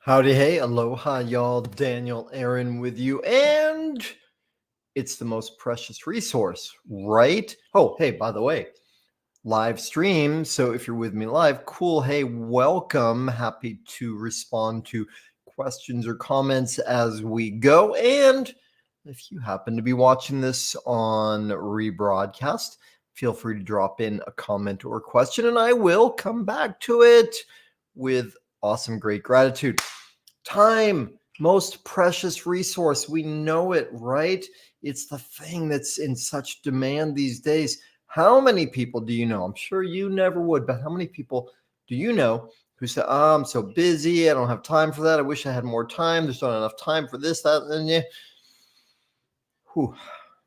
Howdy, hey, aloha, y'all. Daniel Aaron with you, and it's the most precious resource, right? Oh, hey, by the way, live stream. So if you're with me live, cool. Hey, welcome. Happy to respond to questions or comments as we go. And if you happen to be watching this on rebroadcast, feel free to drop in a comment or question, and I will come back to it with awesome, great gratitude. Time, most precious resource. We know it, right? It's the thing that's in such demand these days. How many people do you know? I'm sure you never would, but how many people do you know who say, "Oh, I'm so busy. I don't have time for that. I wish I had more time. There's not enough time for this, that, and yeah." Whew.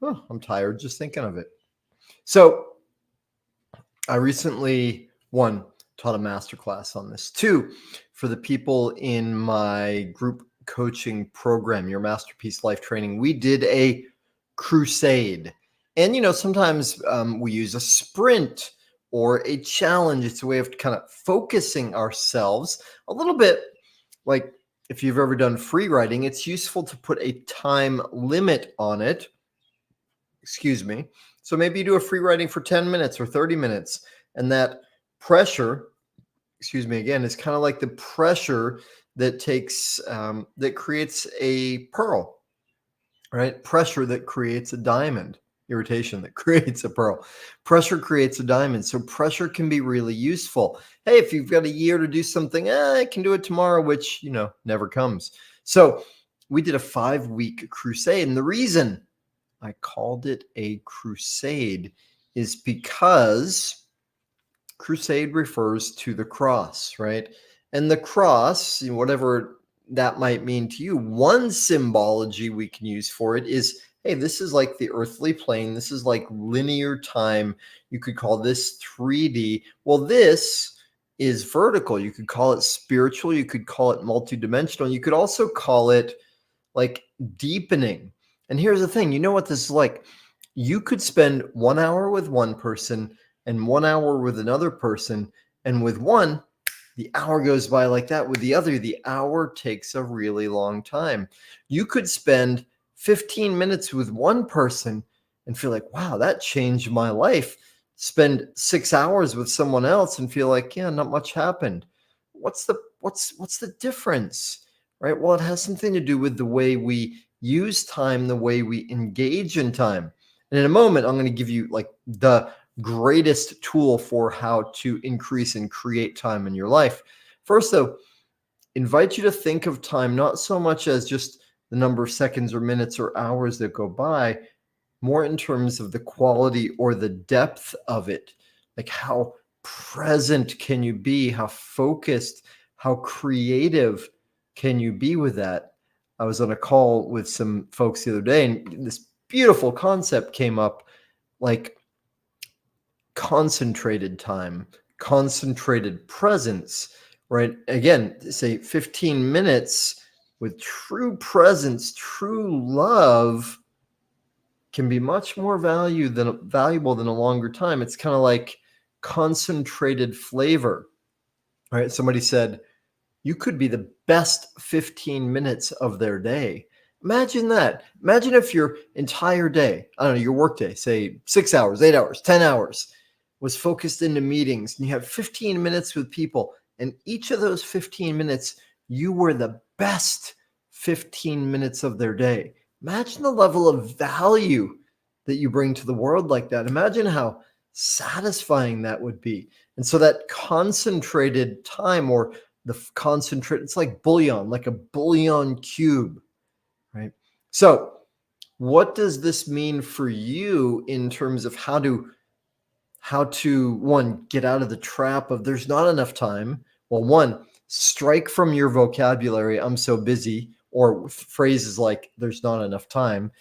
Oh, I'm tired just thinking of it. So I recently, one, taught a masterclass on this. Two, for the people in my group coaching program, Your Masterpiece Life Training, we did a crusade. And, sometimes we use a sprint or a challenge. It's a way of kind of focusing ourselves a little bit like if you've ever done free writing, it's useful to put a time limit on it. Excuse me. So maybe you do a free writing for 10 minutes or 30 minutes, and that pressure, excuse me again, is kind of like the pressure that that creates a pearl, right? Pressure that creates a diamond, irritation that creates a pearl. Pressure creates a diamond. So pressure can be really useful. Hey, if you've got a year to do something, I can do it tomorrow, which, never comes. So we did a 5-week crusade. And the reason I called it a crusade is because crusade refers to the cross, right? And the cross, whatever that might mean to you, one symbology we can use for it is, hey, this is like the earthly plane. This is like linear time. You could call this 3D. Well, this is vertical. You could call it spiritual. You could call it multidimensional. You could also call it like deepening. And here's the thing, you know what this is like? You could spend 1 hour with one person and 1 hour with another person. And with one, the hour goes by like that. With the other, the hour takes a really long time. You could spend 15 minutes with one person and feel like, wow, that changed my life. Spend 6 hours with someone else and feel like, yeah, not much happened. What's the difference? Right? Well, it has something to do with the way we use time, the way we engage in time. And in a moment, I'm going to give you like the greatest tool for how to increase and create time in your life. First, though, invite you to think of time not so much as just the number of seconds or minutes or hours that go by, more in terms of the quality or the depth of it. Like how present can you be? How focused, how creative can you be with that? I was on a call with some folks the other day, and this beautiful concept came up, like concentrated time, concentrated presence, right? Again, say 15 minutes with true presence, true love can be much more valuable than a longer time. It's kind of like concentrated flavor, right? Somebody said, you could be the best 15 minutes of their day. Imagine that. Imagine if your entire day, I don't know, your work day, say 6 hours, 8 hours, 10 hours, was focused into meetings, and you have 15 minutes with people, and each of those 15 minutes, you were the best 15 minutes of their day. Imagine the level of value that you bring to the world like that. Imagine how satisfying that would be. And so that concentrated time, or it's like bouillon, like a bouillon cube, right? So what does this mean for you in terms of how to one, get out of the trap of there's not enough time? Well, one, strike from your vocabulary, I'm so busy, or phrases like there's not enough time.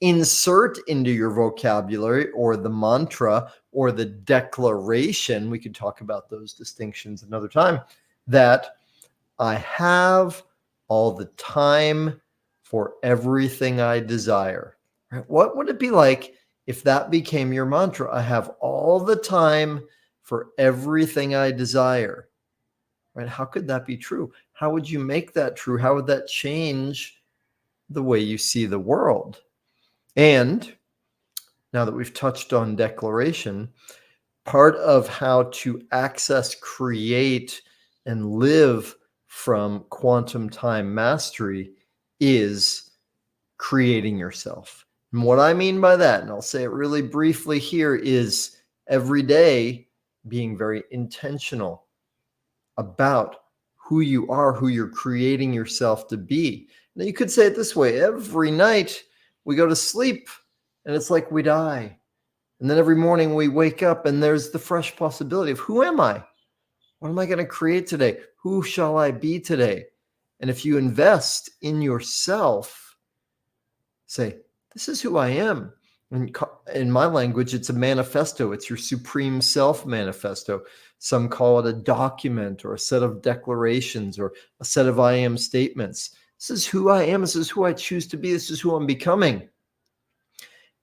Insert into your vocabulary or the mantra or the declaration, we could talk about those distinctions another time, that I have all the time for everything I desire. Right? What would it be like if that became your mantra? I have all the time for everything I desire. right? How could that be true? How would you make that true? How would that change the way you see the world? And now that we've touched on declaration, part of how to access, create, and live from quantum time mastery is creating yourself. And what I mean by that, and I'll say it really briefly here, is every day being very intentional about who you are, who you're creating yourself to be. Now, you could say it this way: every night we go to sleep and it's like we die. And then every morning we wake up and there's the fresh possibility of, who am I? What am I going to create today? Who shall I be today? And if you invest in yourself, say, this is who I am. And in my language, it's a manifesto. It's your supreme self manifesto. Some call it a document or a set of declarations or a set of I am statements. This is who I am. This is who I choose to be. This is who I'm becoming.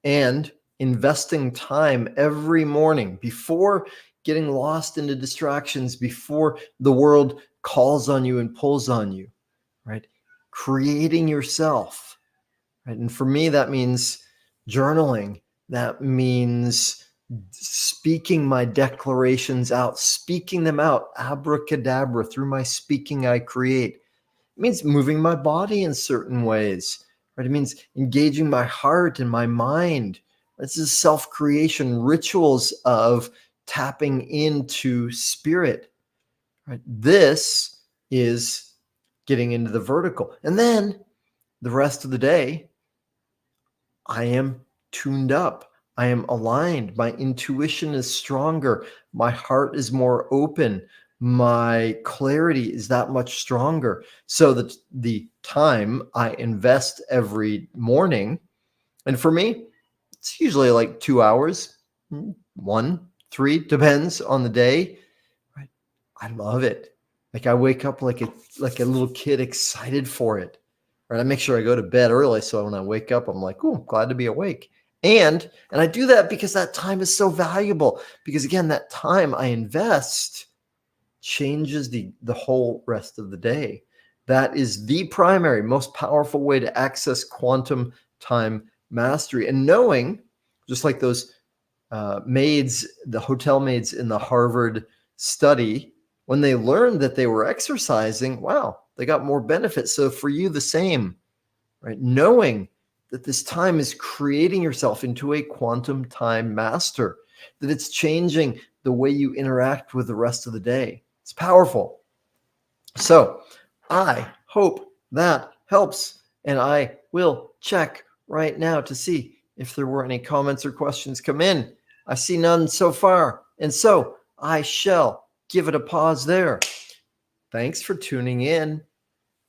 And investing time every morning before getting lost into distractions, before the world calls on you and pulls on you, right? Creating yourself, right? And for me, that means journaling. That means speaking my declarations out, speaking them out, abracadabra, through my speaking I create. It means moving my body in certain ways, right? It means engaging my heart and my mind. This is self-creation, rituals of tapping into spirit, right? This is getting into the vertical. And then the rest of the day, I am tuned up. I am aligned. My intuition is stronger. My heart is more open. My clarity is that much stronger. So that the time I invest every morning, and for me, it's usually like 2 hours, 1, 3, depends on the day. Right? I love it. Like I wake up like a little kid, excited for it. Right? I make sure I go to bed early, so when I wake up, I'm like, "Oh, I'm glad to be awake." And I do that because that time is so valuable. Because again, that time I invest changes the whole rest of the day. That is the primary, most powerful way to access quantum time mastery. And knowing, just like those maids, the hotel maids in the Harvard study, when they learned that they were exercising, wow, they got more benefits. So for you, the same, right? Knowing that this time is creating yourself into a quantum time master, that it's changing the way you interact with the rest of the day. It's powerful. So I hope that helps. And I will check right now to see if there were any comments or questions come in. I see none so far. And so I shall give it a pause there. Thanks for tuning in.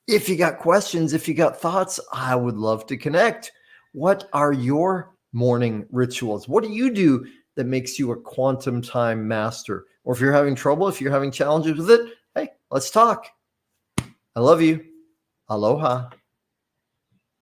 If you got questions, if you got thoughts, I would love to connect. What are your morning rituals? What do you do that makes you a quantum time master? Or if you're having trouble, if you're having challenges with it, hey, let's talk. I love you. Aloha.